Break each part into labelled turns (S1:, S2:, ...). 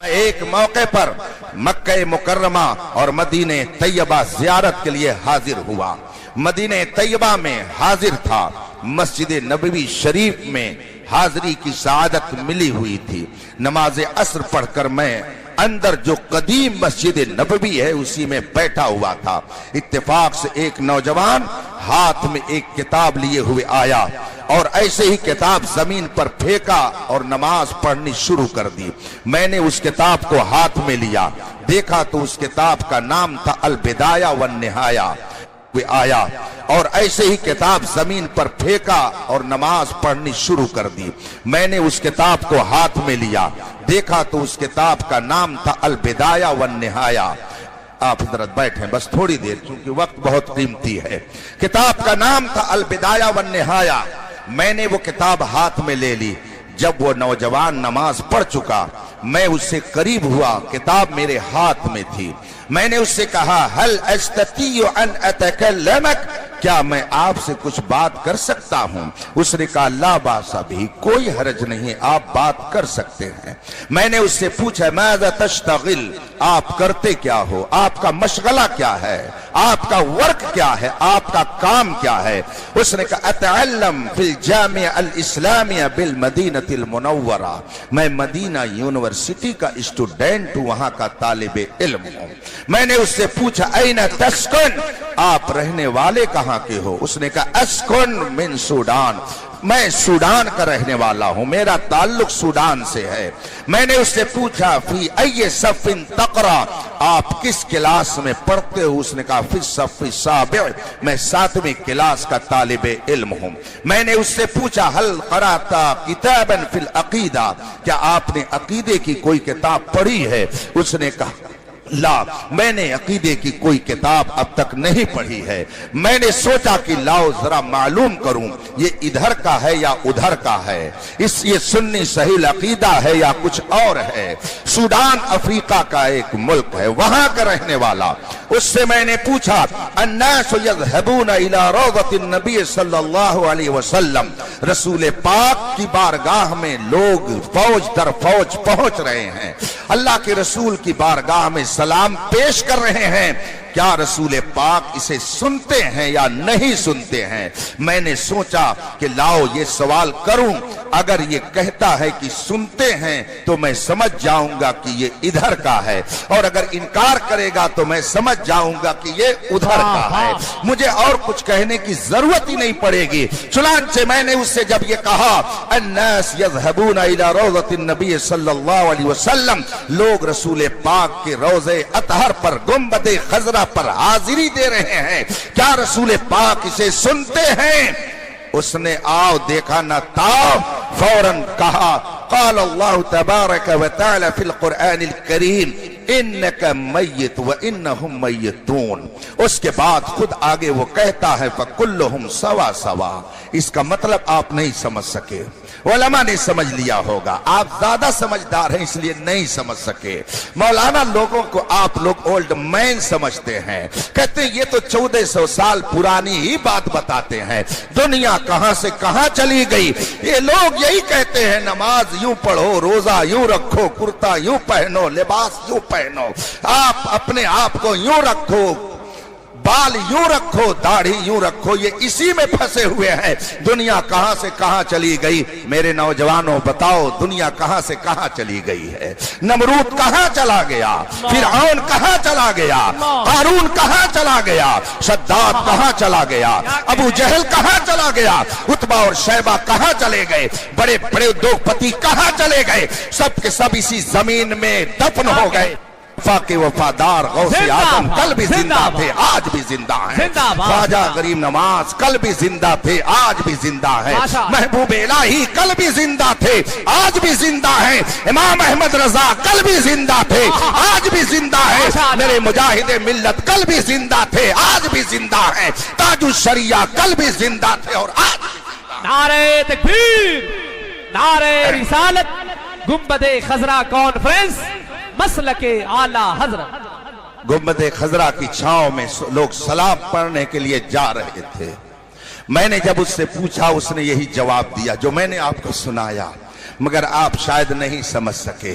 S1: ایک موقع پر مکہ مکرمہ اور مدینہ طیبہ زیارت کے لیے حاضر ہوا۔ مدینہ طیبہ میں حاضر تھا، مسجد نبوی شریف میں حاضری کی سعادت ملی ہوئی تھی۔ نماز عصر پڑھ کر میں اندر جو قدیم مسجد نبوی ہے اسی میں بیٹھا ہوا تھا۔ اتفاق سے ایک نوجوان ہاتھ میں ایک کتاب لیے ہوئے آیا اور ایسے ہی کتاب زمین پر پھینکا اور نماز پڑھنی شروع کر دی۔ میں نے اس کتاب کو ہاتھ میں لیا، دیکھا تو اس کتاب کا نام تھا البدایہ والنہایہ۔ وہ آیا اور ایسے ہی کتاب زمین پر پھینکا اور نماز پڑھنی شروع کر دی۔ میں نے اس کتاب کو ہاتھ میں لیا، دیکھا تو اس کتاب کا نام تھا البدایہ والنہایہ۔ آپ حضرت بیٹھیں بس تھوڑی دیر، کیونکہ وقت بہت قیمتی ہے۔ کتاب کا نام تھا البدایہ والنہایہ۔ میں نے وہ کتاب ہاتھ میں لے لی۔ جب وہ نوجوان نماز پڑھ چکا، میں اس سے قریب ہوا، کتاب میرے ہاتھ میں تھی۔ میں نے اس سے کہا هل استطيع ان اتكلمك، کیا میں آپ سے کچھ بات کر سکتا ہوں؟ اس نے کہا لا باس بھی، کوئی حرج نہیں، آپ بات کر سکتے ہیں۔ میں نے اس سے پوچھا ماذا تشتغل، آپ کرتے کیا ہو، آپ کا مشغلہ کیا ہے، آپ کا ورک کیا ہے، آپ کا کام کیا ہے؟ اس نے کہا اتعلم فی الجامعہ الاسلامیہ بالمدینہ المنورہ، میں مدینہ یونیورسٹی کا اسٹوڈنٹ ہوں، وہاں کا طالب علم ہوں۔ میں نے اس سے پوچھا این تسکن، آپ رہنے والے کہاں کے ہو؟ اس نے کہا اسکن من سوڈان، میں سوڈان کا رہنے والا ہوں، میرا تعلق سوڈان سے ہے۔ میں نے اس سے پوچھا فی ای صف تقرأ، آپ کس کلاس میں پڑھتے ہو؟ اس نے کہا فی الصف السابع، میں 7ویں کلاس کا طالب علم ہوں۔ میں نے اس سے پوچھا هل قرأت کتابا فی العقیدہ، کیا آپ نے عقیدے کی کوئی کتاب پڑھی ہے؟ اس نے کہا لا، میں نے عقیدے کی کوئی کتاب اب تک نہیں پڑھی ہے۔ میں نے سوچا کہ لاؤ ذرا معلوم کروں یہ ادھر کا ہے یا ادھر کا ہے، یہ سنی صحیح عقیدہ ہے یا کچھ اور ہے۔ سوڈان افریقہ کا ایک ملک ہے، وہاں کا رہنے والا۔ اس سے میں نے پوچھا الناس یذهبون الى روضۃ النبی صلی اللہ علیہ وسلم، رسول پاک کی بارگاہ میں لوگ فوج در فوج پہنچ رہے ہیں، اللہ کے رسول کی بارگاہ میں سلام پیش کر رہے ہیں، کیا رسول پاک اسے سنتے ہیں یا نہیں سنتے ہیں؟ میں نے سوچا کہ لاؤ یہ سوال کروں، اگر یہ کہتا ہے کہ سنتے ہیں تو میں سمجھ جاؤں گا کہ یہ ادھر کا ہے، اور اگر انکار کرے گا تو میں سمجھ جاؤں گا کہ یہ ادھر کا ہے، مجھے اور کچھ کہنے کی ضرورت ہی نہیں پڑے گی۔ چنانچہ میں نے اس سے جب یہ کہا الناس یذهبون الى روضۃ النبی صلی اللہ علیہ وسلم، لوگ رسول پاک کے روضے اطہر پر گنبد خضرا پر حاضری دے رہے ہیں، کیا رسول پاک اسے سنتے ہیں؟ اس نے آؤ دیکھا نہ تاؤ فوراً کہا قال اللہ تبارک و تعالی فی القرآن الکریم انک میت و انہم میتون۔ اس کے بعد خود آگے وہ کہتا ہے فکلہم سوا سوا۔ اس کا مطلب آپ نہیں سمجھ سکے، علماء نے سمجھ لیا ہوگا، آپ زیادہ سمجھدار ہیں اس لیے نہیں سمجھ سکے۔ مولانا لوگوں کو آپ لوگ اولڈ مین سمجھتے ہیں، کہتے ہیں یہ تو 1400 سال پرانی ہی بات بتاتے ہیں، دنیا کہاں سے کہاں چلی گئی۔ یہ لوگ یہی کہتے ہیں نماز یوں پڑھو، روزہ یوں رکھو، کرتا یوں پہنو، لباس یوں پہنو، آپ اپنے آپ کو یوں رکھو، بال یوں رکھو، داڑھی یوں رکھو، یہ اسی میں پھنسے ہوئے ہیں۔ دنیا کہاں سے کہاں چلی گئی؟ میرے نوجوانوں بتاؤ دنیا کہاں سے کہاں چلی گئی ہے؟ نمرود کہاں چلا گیا؟ فرعون کہاں چلا گیا؟ قارون کہاں چلا گیا؟ شداد کہاں چلا گیا؟ ابو جہل کہاں چلا گیا؟ عتبہ اور شیبہ کہاں چلے گئے؟ بڑے بڑے دوپتی کہاں چلے گئے؟ سب کے سب اسی زمین میں دفن ہو گئے۔ کے وفادار غوث اعظم کل بھی زندہ تھے، آج بھی زندہ ہیں۔ خواجہ غریب نواز کل بھی زندہ تھے، آج بھی زندہ ہیں۔ محبوب الہی کل بھی زندہ تھے، آج بھی زندہ ہیں۔ امام احمد رضا کل بھی زندہ تھے، آج بھی زندہ ہیں۔ میرے مجاہد ملت کل بھی زندہ تھے، آج بھی زندہ ہیں۔ تاج الشریعہ کل بھی زندہ تھے اور آج بھی زندہ ہیں۔
S2: نعرہ تکبیر، نعرہ رسالت، گنبد خضرا کانفرنس، مسلک اعلی حضرت۔
S1: گنبد خضرا کی چھاؤں میں لوگ سلام پڑھنے کے لیے جا رہے تھے۔ میں نے جب اس سے پوچھا اس نے یہی جواب دیا جو میں نے آپ کو سنایا، مگر آپ شاید نہیں سمجھ سکے۔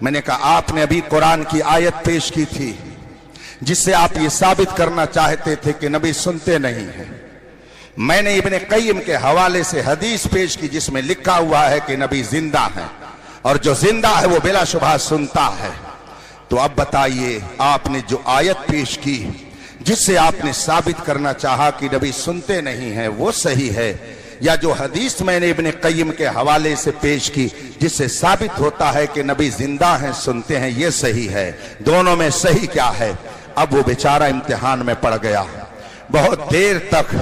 S1: میں نے کہا آپ نے ابھی قرآن کی آیت پیش کی تھی جس سے آپ یہ ثابت کرنا چاہتے تھے کہ نبی سنتے نہیں ہیں. میں نے ابن قیم کے حوالے سے حدیث پیش کی جس میں لکھا ہوا ہے کہ نبی زندہ ہیں اور جو زندہ ہے وہ بلا شبہ سنتا ہے. تو اب بتائیے آپ نے جو آیت پیش کی جس سے آپ نے ثابت کرنا چاہا کہ نبی سنتے نہیں ہیں وہ صحیح ہے، یا جو حدیث میں نے ابن قیم کے حوالے سے پیش کی جس سے ثابت ہوتا ہے کہ نبی زندہ ہیں سنتے ہیں یہ صحیح ہے؟ دونوں میں صحیح کیا ہے؟ اب وہ بیچارہ امتحان میں پڑ گیا. بہت دیر تک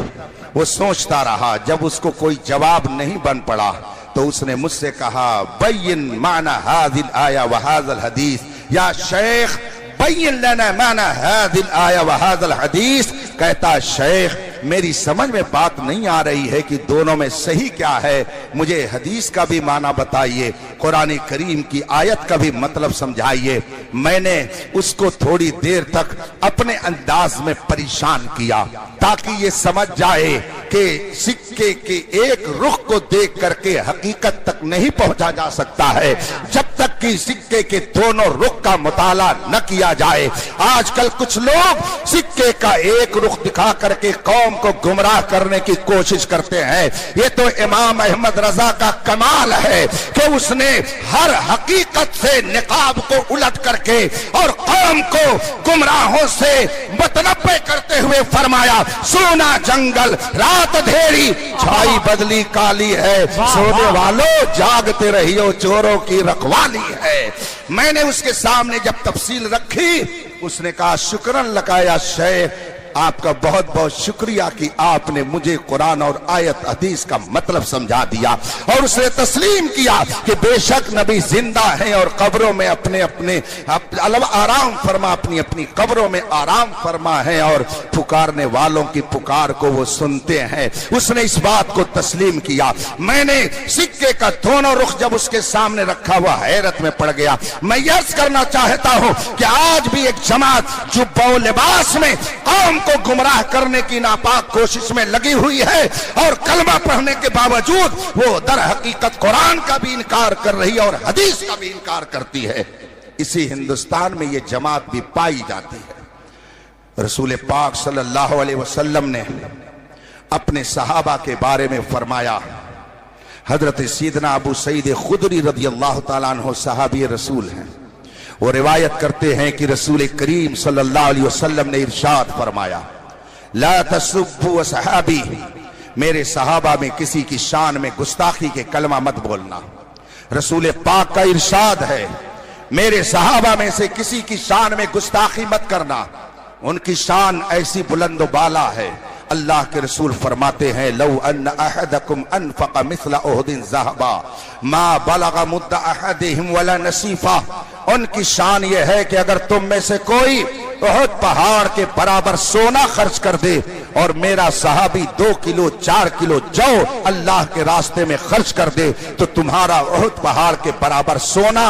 S1: وہ سوچتا رہا. جب اس کو کوئی جواب نہیں بن پڑا تو اس نے مجھ سے کہا بین معنی هذه الآیہ وهذا الحدیث. یا شیخ بین لنا معنی هذه الآیہ وهذا الحدیث. کہتا شیخ میری سمجھ میں بات نہیں آ رہی ہے کہ دونوں میں صحیح کیا ہے، مجھے حدیث کا بھی معنی بتائیے، قرآن کریم کی آیت کا بھی مطلب سمجھائیے. میں نے اس کو تھوڑی دیر تک اپنے انداز میں پریشان کیا تاکہ یہ سمجھ جائے کہ سکے کے ایک رخ کو دیکھ کر کے حقیقت تک نہیں پہنچا جا سکتا ہے جب تک کہ سکے کے دونوں رخ کا مطالعہ نہ کیا جائے. آج کل کچھ لوگ سکے کا ایک رخ دکھا کر کے قوم کو گمراہ کرنے کی کوشش کرتے ہیں. یہ تو امام احمد رضا کا کمال ہے کہ اس نے ہر حقیقت سے نقاب کو الٹ کر کے اور قوم کو گمراہوں سے متنبع کرتے ہوئے فرمایا سونا جنگل رات دھیری چھائی بدلی کالی ہے، سونے والوں جاگتے رہیو چوروں کی رکھوالی ہے. میں نے اس کے سامنے جب تفصیل رکھی اس نے کہا شکرن لکا یا شیخ، آپ کا بہت بہت شکریہ کہ آپ نے مجھے قرآن اور آیت حدیث کا مطلب سمجھا دیا. اور اس نے تسلیم کیا کہ بے شک نبی زندہ ہیں اور قبروں میں اپنے اپنے آرام فرما، اپنی اپنی قبروں میں آرام فرما ہے اور پکارنے والوں کی پکار کو وہ سنتے ہیں. اس نے اس بات کو تسلیم کیا. میں نے سکے کا دونوں رخ جب اس کے سامنے رکھا ہوا حیرت میں پڑ گیا. میں عرض کرنا چاہتا ہوں کہ آج بھی ایک جماعت جو بو لباس میں قوم کو گمراہ کرنے کی ناپاک کوشش میں لگی ہوئی ہے اور کلمہ پڑھنے کے باوجود وہ در حقیقت قرآن کا بھی انکار کر رہی ہے اور حدیث کا بھی انکار کرتی ہے. اسی ہندوستان میں یہ جماعت بھی پائی جاتی ہے. رسول پاک صلی اللہ علیہ وسلم نے اپنے صحابہ کے بارے میں فرمایا. حضرت سیدنا ابو سعید خدری رضی اللہ تعالیٰ عنہ صحابی رسول ہیں. وہ روایت کرتے ہیں کہ رسول کریم صلی اللہ علیہ وسلم نے ارشاد فرمایا لا تسبوا صحابی، میرے صحابہ میں کسی کی شان میں گستاخی کے کلمہ مت بولنا. رسول پاک کا ارشاد ہے میرے صحابہ میں سے کسی کی شان میں گستاخی مت کرنا. ان کی شان ایسی بلند و بالا ہے. اللہ کے رسول فرماتے ہیں لو ان احدکم انفق مثل احد ذهبا ما بلغ مد احدهم ولا نصیفا. ان کی شان یہ ہے کہ اگر تم میں سے کوئی احد پہاڑ کے برابر سونا خرچ کر دے اور میرا صحابی 2 کلو 4 کلو جو اللہ کے راستے میں خرچ کر دے تو تمہارا احد پہاڑ کے برابر سونا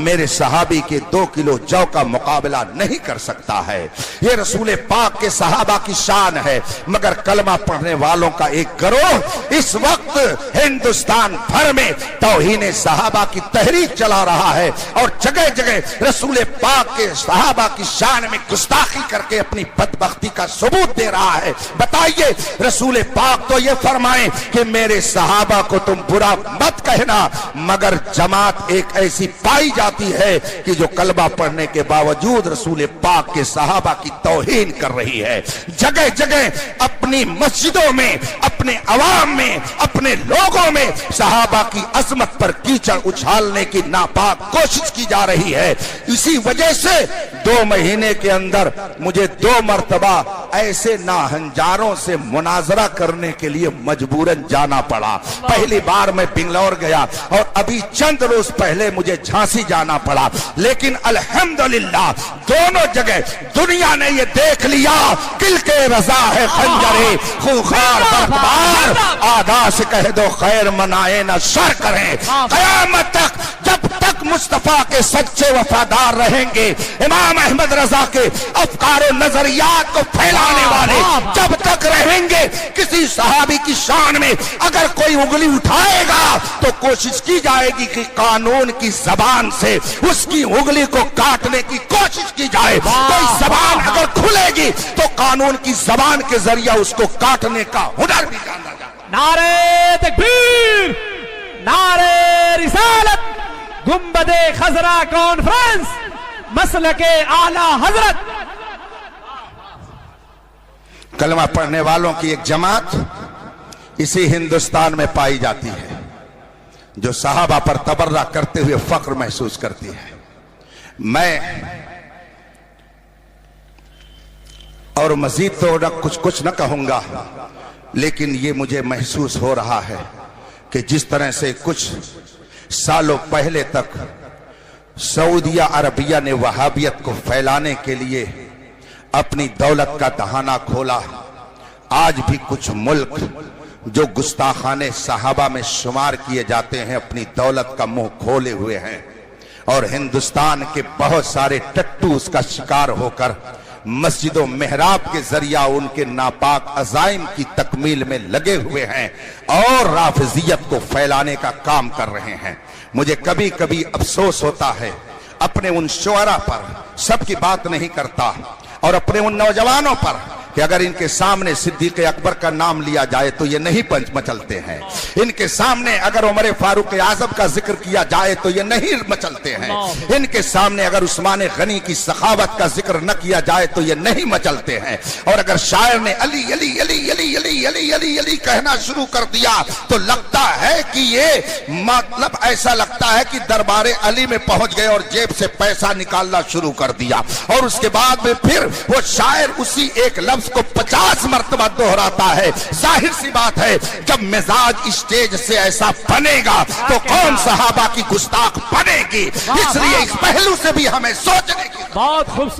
S1: میرے صحابی کے 2 کلو جو کا مقابلہ نہیں کر سکتا ہے. یہ رسول پاک کے صحابہ کی شان ہے. مگر کلمہ پڑھنے والوں کا ایک گروہ اس وقت ہندوستان بھر میں توہین صحابہ کی تحریک چلا رہا ہے اور جگہ جگہ رسول پاک کے صحابہ کی شان میں گستاخی کر کے اپنی بدبختی کا ثبوت دے رہا ہے. بتائیے رسول پاک تو یہ فرمائیں کہ میرے صحابہ کو تم برا مت کہنا، مگر جماعت ایک ایسی پائی جاتی ہے کہ جو کلمہ پڑھنے کے باوجود رسول پاک کے صحابہ کی توہین کر رہی ہے. جگہ جگہ اپنی مسجدوں میں، اپنے عوام میں، اپنے لوگوں میں صحابہ کی عظمت پر کیچڑ اچھالنے کی ناپاک کوشش کی جا رہی ہے. اسی وجہ سے 2 مہینے کے اندر مجھے 2 مرتبہ ایسے ناہنجاروں سے مناظرہ کرنے کے لیے مجبوراً جانا پڑا. پہلی بار میں بنگلور گیا اور ابھی چند روز پہلے مجھے جھانسی جانا پڑا. لیکن الحمدللہ دونوں جگہ دنیا نے یہ دیکھ لیا کل کے رضا ہے خنجرے خوخار برفبار. آدھا سے کہہ دو خیر منائے نہ شر کریں. قیامت تک جب تک تک مصطفیٰ کے سچے وفادار رہیں گے، امام احمد رضا کے افکار و نظریات کو پھیلانے والے جب تک رہیں گے، کسی صحابی کی شان میں اگر کوئی انگلی اٹھائے گا تو کوشش کی جائے گی کہ قانون کی زبان سے اس کی انگلی کو کاٹنے کی کوشش کی جائے۔ کوئی زبان اگر کھلے گی تو قانون کی زبان کے ذریعہ اس کو کاٹنے کا ہنر بھی جانا جائے۔
S2: نعرہ تکبیر، نعرہ رسالت، گنبد خضرا کانفرنس، مسلک اعلی حضرت۔
S1: کلمہ پڑھنے والوں کی ایک جماعت اسی ہندوستان میں پائی جاتی ہے جو صحابہ پر تبرہ کرتے ہوئے فخر محسوس کرتی ہے۔ میں اور مزید تو کچھ نہ کہوں گا، لیکن یہ مجھے محسوس ہو رہا ہے کہ جس طرح سے کچھ سالوں پہلے تک سعودیہ عربیہ نے وہابیت کو پھیلانے کے لیے اپنی دولت کا دہانہ کھولا، آج بھی کچھ ملک جو گستاخانے صحابہ میں شمار کیے جاتے ہیں اپنی دولت کا منہ کھولے ہوئے ہیں، اور ہندوستان کے بہت سارے ٹٹو اس کا شکار ہو کر مسجد و محراب کے ذریعہ ان کے ناپاک عزائم کی تکمیل میں لگے ہوئے ہیں اور رافضیت کو پھیلانے کا کام کر رہے ہیں۔ مجھے کبھی کبھی افسوس ہوتا ہے اپنے ان شعراء پر، سب کی بات نہیں کرتا، اور اپنے ان نوجوانوں پر کہ اگر ان کے سامنے صدیق اکبر کا نام لیا جائے تو یہ نہیں پنچ مچلتے ہیں، ان کے سامنے اگر عمر فاروق اعظم کا ذکر کیا جائے تو یہ نہیں مچلتے ہیں، ان کے سامنے اگر عثمان غنی کی سخاوت کا ذکر نہ کیا جائے تو یہ نہیں مچلتے ہیں، اور اگر شاعر نے علی علی علی علی علی علی علی علی کہنا شروع کر دیا تو لگتا ہے کہ یہ مطلب ایسا لگتا ہے کہ دربار علی میں پہنچ گئے اور جیب سے پیسہ نکالنا شروع کر دیا، اور اس کے بعد میں پھر وہ شاعر اسی ایک لفظ کو 50 مرتبہ دہراتا ہے۔ ظاہر سی بات ہے جب مزاج اسٹیج سے ایسا بنے گا تو قوم صحابہ کی گستاخ بنے گی، اس لیے اس پہلو سے بھی ہمیں سوچنے کی
S2: بہت خوبصورت